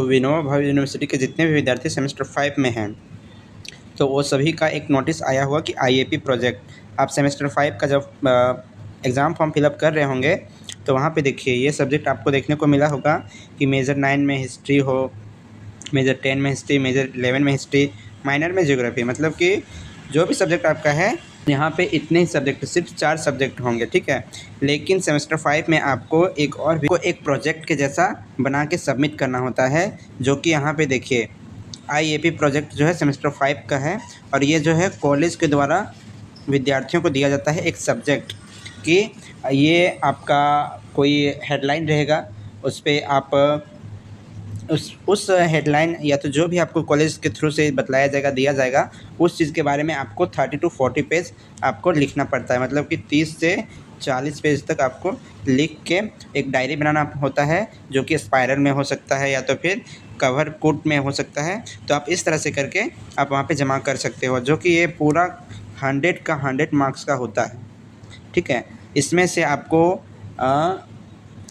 Vinoba Bhave university के जितने भी विद्यार्थी सेमेस्टर 5 में हैं, तो वो सभी का एक नोटिस आया हुआ कि आईएपी प्रोजेक्ट आप सेमेस्टर 5 का जब एग्ज़ाम फॉर्म फिलअप कर रहे होंगे, तो वहाँ पे देखिए ये सब्जेक्ट आपको देखने को मिला होगा कि मेजर 9 में हिस्ट्री हो, मेजर 10 में हिस्ट्री, मेजर 11 में हिस्ट्री, माइनर में ज्योग्राफी। मतलब कि जो भी सब्जेक्ट आपका है यहाँ पे इतने ही सब्जेक्ट, सिर्फ 4 सब्जेक्ट होंगे, ठीक है। लेकिन सेमेस्टर 5 में आपको एक प्रोजेक्ट के जैसा बना के सबमिट करना होता है, जो कि यहाँ पे देखिए आईएपी प्रोजेक्ट जो है सेमेस्टर 5 का है। और ये जो है कॉलेज के द्वारा विद्यार्थियों को दिया जाता है एक सब्जेक्ट कि ये आपका कोई हेडलाइन रहेगा, उस पे आप उस हेडलाइन या तो जो भी आपको कॉलेज के थ्रू से बतलाया जाएगा, दिया जाएगा, उस चीज़ के बारे में आपको 30 to 40 पेज आपको लिखना पड़ता है। मतलब कि 30 से 40 पेज तक आपको लिख के एक डायरी बनाना होता है, जो कि स्पाइरल में हो सकता है या तो फिर कवर कोट में हो सकता है। तो आप इस तरह से करके आप वहाँ पे जमा कर सकते हो, जो कि ये पूरा 100 का 100 मार्क्स का होता है, ठीक है। इसमें से आपको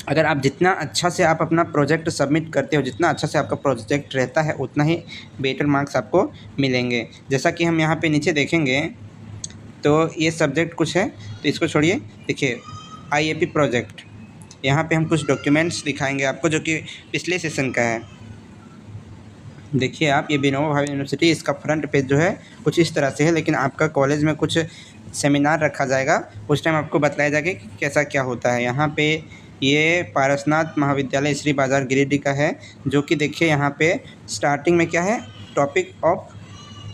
अगर आप जितना अच्छा से आप अपना प्रोजेक्ट सबमिट करते हो, जितना अच्छा से आपका प्रोजेक्ट रहता है, उतना ही बेटर मार्क्स आपको मिलेंगे। जैसा कि हम यहाँ पे नीचे देखेंगे, तो ये सब्जेक्ट कुछ है, तो इसको छोड़िए। देखिए आईएपी प्रोजेक्ट, यहाँ पे हम कुछ डॉक्यूमेंट्स दिखाएंगे आपको, जो कि पिछले सेशन का है। देखिए आप, ये विनोबा भावे यूनिवर्सिटी, इसका फ्रंट पेज जो है कुछ इस तरह से है। लेकिन आपका कॉलेज में कुछ सेमिनार रखा जाएगा, उस टाइम आपको बताया जाएगा कि कैसा क्या होता है। यहाँ पे ये पारसनाथ महाविद्यालय श्री बाजार गिरिडीह का है, जो कि देखिए यहाँ पे स्टार्टिंग में क्या है, टॉपिक ऑफ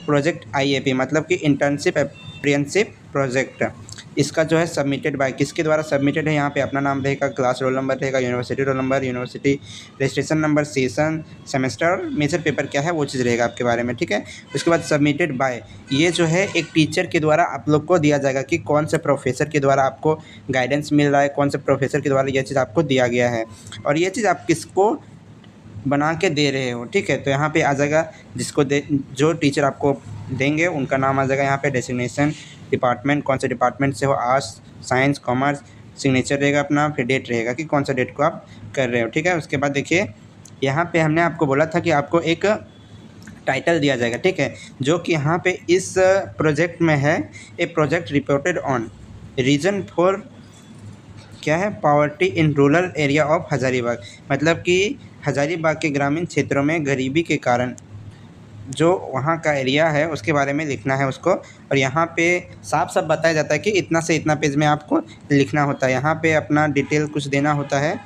प्रोजेक्ट आईएपी, मतलब कि इंटर्नशिप अप्रेंटिसशिप प्रोजेक्ट। इसका जो है सबमिटेड बाय, किसके द्वारा सबमिटेड है, यहाँ पे अपना नाम रहेगा, क्लास रोल नंबर रहेगा, university roll number, university registration number, session, semester, major paper क्या है वो चीज़ रहेगा आपके बारे में, ठीक है। उसके बाद सबमिटेड बाय, ये जो है एक टीचर के द्वारा आप लोग को दिया जाएगा कि कौन से प्रोफेसर के द्वारा आपको गाइडेंस मिल रहा है, कौन से प्रोफेसर के द्वारा ये चीज़ आपको दिया गया है, और ये चीज़ आप किसको बना के दे रहे हो, ठीक है। तो यहाँ पे आ जाएगा जिसको जो टीचर आपको देंगे उनका नाम आ जाएगा, यहाँ पे डेसिग्नेशन, डिपार्टमेंट, कौन से डिपार्टमेंट से हो, आर्ट्स, साइंस, कॉमर्स, सिग्नेचर रहेगा अपना, फिर डेट रहेगा कि कौन सा डेट को आप कर रहे हो, ठीक है। उसके बाद देखिए यहाँ पे हमने आपको बोला था कि आपको एक टाइटल दिया जाएगा, ठीक है, जो कि यहाँ पे इस प्रोजेक्ट में है, a project reported on reason for क्या है, poverty in rural area of Hazaribagh. मतलब कि हज़ारीबाग के ग्रामीण क्षेत्रों में गरीबी के कारण जो वहाँ का एरिया है उसके बारे में लिखना है उसको। और यहाँ पे साफ साफ बताया जाता है कि इतना से इतना पेज में आपको लिखना होता है। यहाँ पे अपना डिटेल कुछ देना होता है।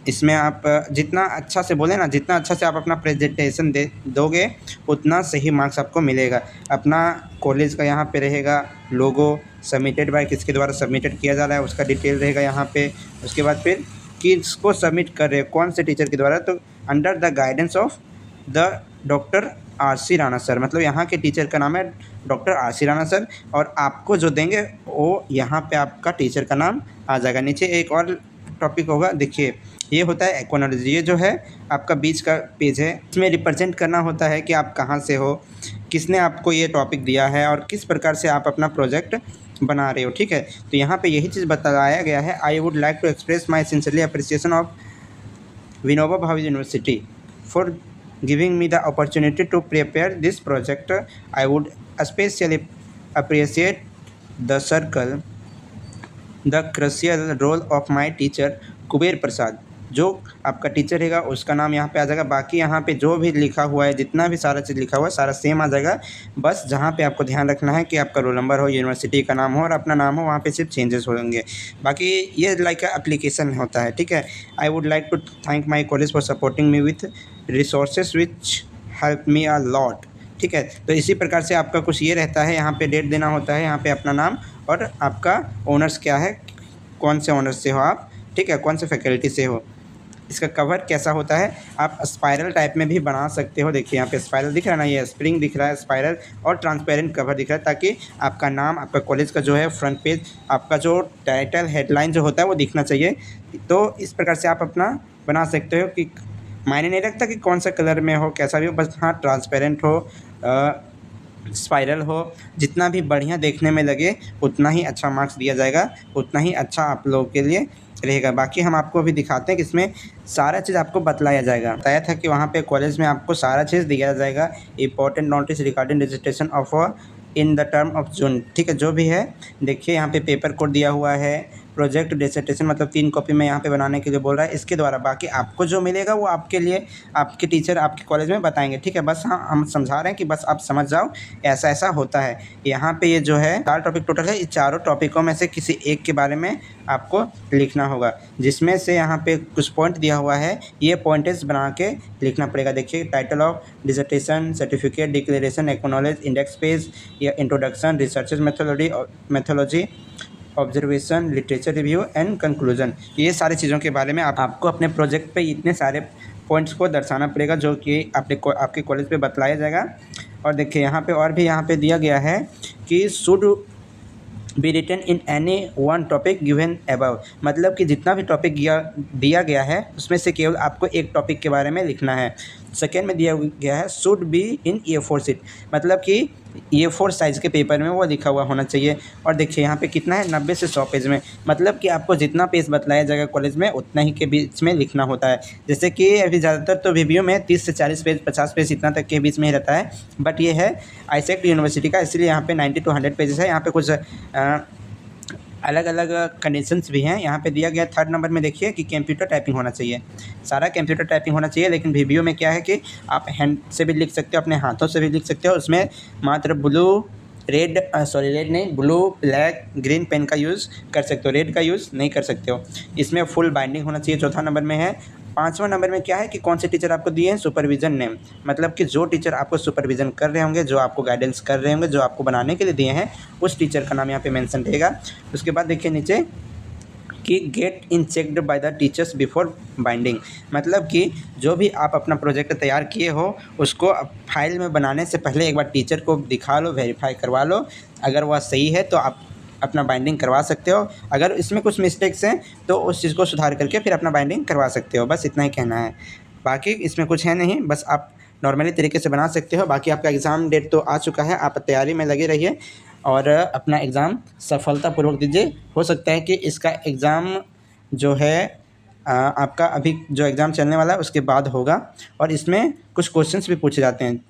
इसमें आप जितना अच्छा से बोले ना, जितना अच्छा से आप अपना प्रेजेंटेशन दोगे, उतना सही मार्क्स आपको मिलेगा। अपना कॉलेज का यहाँ पे रहेगा लोगो, सबमिटेड बाय, किसके द्वारा सबमिटेड किया जा रहा है उसका डिटेल रहेगा यहाँ पे। उसके बाद फिर किसको सबमिट कर रहे हैं, कौन से टीचर के द्वारा, तो under the guidance of the doctor RC. Rana sir. मतलब यहाँ के टीचर का नाम है डॉक्टर आर.सी. राणा सर, और आपको जो देंगे वो यहाँ पे आपका टीचर का नाम आ जाएगा। नीचे एक और टॉपिक होगा, देखिए ये होता है एक्वानोलॉजी। ये जो है आपका बीच का पेज है, इसमें रिप्रेजेंट करना होता है कि आप कहाँ से हो, किसने आपको ये टॉपिक दिया है और किस प्रकार से आप अपना प्रोजेक्ट बना रहे हो, ठीक है। तो यहाँ पे यही चीज़ बताया गया है। I would like to express my sincerely appreciation of Vinoba Bhave university for giving me the opportunity to prepare this project. I would especially appreciate the circle the crucial role of my teacher Kuber Prasad. जो आपका teacher रहेगा उसका नाम यहाँ पे आ जाएगा। बाकी यहाँ पे जो भी लिखा हुआ है, जितना भी सारा चीज़ लिखा हुआ है, सारा सेम आ जाएगा। बस जहाँ पे आपको ध्यान रखना है कि आपका रोल नंबर हो, यूनिवर्सिटी का नाम हो और अपना नाम हो, वहाँ पे सिर्फ चेंजेस होंगे। बाकी ये लाइक एप्लीकेशन होता है, ठीक है। I would like to thank my college for supporting me with resources which help me a lot, ठीक है। तो इसी प्रकार से आपका कुछ ये रहता है, यहाँ पे डेट देना होता है, यहाँ पे अपना नाम और आपका ऑनर्स क्या है, कौन से ऑनर्स से हो आप, ठीक है, कौन से फैकल्टी से हो। इसका कवर कैसा होता है, आप स्पाइरल टाइप में भी बना सकते हो। देखिए यहाँ पे स्पाइरल दिख रहा है ना, ये स्प्रिंग दिख रहा है, स्पाइरल और ट्रांसपेरेंट कवर दिख रहा है, ताकि आपका नाम, आपका कॉलेज का जो है फ्रंट पेज, आपका जो टाइटल हेडलाइन जो होता है वो दिखना चाहिए। तो इस प्रकार से आप अपना बना सकते हो कि मायने नहीं रखता कि कौन सा कलर में हो, कैसा भी हो, बस हाँ ट्रांसपेरेंट हो, स्पाइरल हो, जितना भी बढ़िया देखने में लगे उतना ही अच्छा मार्क्स दिया जाएगा, उतना ही अच्छा आप लोगों के लिए रहेगा। बाकी हम आपको अभी दिखाते हैं कि इसमें सारा चीज़ आपको बतलाया जाएगा। बताया था कि वहाँ पे कॉलेज में आपको सारा चीज़ दिया जाएगा। Important notice regarding registration of in the term of June, ठीक है। जो भी है देखिए यहाँ पे पेपर कोड दिया हुआ है, प्रोजेक्ट डिसर्टेशन मतलब 3 कॉपी में यहाँ पे बनाने के लिए बोल रहा है। इसके द्वारा बाकी आपको जो मिलेगा वो आपके लिए आपके टीचर आपके कॉलेज में बताएंगे, ठीक है। बस हाँ, हम समझा रहे हैं कि बस आप समझ जाओ ऐसा ऐसा होता है। यहाँ पे ये जो है 4 टॉपिक टोटल है, इस चारों टॉपिकों में से किसी एक के बारे में आपको लिखना होगा, जिसमें से यहाँ पे कुछ पॉइंट दिया हुआ है, ये पॉइंटेज बना के लिखना पड़ेगा। देखिए title of dissertation, certificate, declaration, acknowledge, index page या introduction, researches methodology, observation, literature review and conclusion. ये सारी चीज़ों के बारे में आपको अपने प्रोजेक्ट पे इतने सारे पॉइंट्स को दर्शाना पड़ेगा जो कि आपके कॉलेज पे बतलाया जाएगा। और देखिए यहाँ पे और भी यहाँ पे दिया गया है कि should be written in any one topic given above, मतलब कि जितना भी टॉपिक दिया गया है उसमें से केवल आपको एक टॉपिक के बारे में लिखना है। सेकेंड में दिया गया है should be in A4 sheet, मतलब कि A4 साइज़ के पेपर में वो लिखा हुआ होना चाहिए। और देखिए यहाँ पे कितना है 90 से 100 पेज में, मतलब कि आपको जितना पेज बतलाया जाएगा कॉलेज में उतना ही के बीच में लिखना होता है। जैसे कि अभी ज़्यादातर तो वीडियो में 30 से 40 पेज 50 पेज इतना तक के बीच में ही रहता है, बट ये है आईसेक्ट यूनिवर्सिटी का, इसलिए यहाँ पे 90 to 100 पेजेस है। यहाँ पे कुछ अलग अलग कंडीशंस भी हैं। यहाँ पे दिया गया 3rd नंबर में देखिए कि कंप्यूटर टाइपिंग होना चाहिए, सारा कंप्यूटर टाइपिंग होना चाहिए। लेकिन वीडियो में क्या है कि आप हैंड से भी लिख सकते हो, अपने हाथों से भी लिख सकते हो। उसमें मात्र रेड नहीं, ब्लू, ब्लैक, ग्रीन पेन का यूज़ कर सकते हो, रेड का यूज़ नहीं कर सकते हो। इसमें फुल बाइंडिंग होना चाहिए, 4था नंबर में है। 5वां नंबर में क्या है कि कौन से टीचर आपको दिए हैं, सुपरविज़न नेम, मतलब कि जो टीचर आपको सुपरविज़न कर रहे होंगे, जो आपको गाइडेंस कर रहे होंगे, जो आपको बनाने के लिए दिए हैं, उस टीचर का नाम यहाँ पे मेंशन रहेगा। उसके बाद देखिए नीचे कि get in checked by the teachers before binding, मतलब कि जो भी आप अपना प्रोजेक्ट तैयार किए हो उसको फाइल में बनाने से पहले एक बार टीचर को दिखा लो, वेरीफाई करवा लो। अगर वह सही है तो आप अपना बाइंडिंग करवा सकते हो, अगर इसमें कुछ मिस्टेक्स हैं तो उस चीज़ को सुधार करके फिर अपना बाइंडिंग करवा सकते हो। बस इतना ही कहना है, बाकी इसमें कुछ है नहीं, बस आप नॉर्मली तरीके से बना सकते हो। बाकी आपका एग्ज़ाम डेट तो आ चुका है, आप तैयारी में लगे रहिए और अपना एग्ज़ाम सफलतापूर्वक दीजिए। हो सकता है कि इसका एग्ज़ाम जो है आपका अभी जो एग्ज़ाम चलने वाला है उसके बाद होगा, और इसमें कुछ क्वेश्चंस भी पूछे जाते हैं।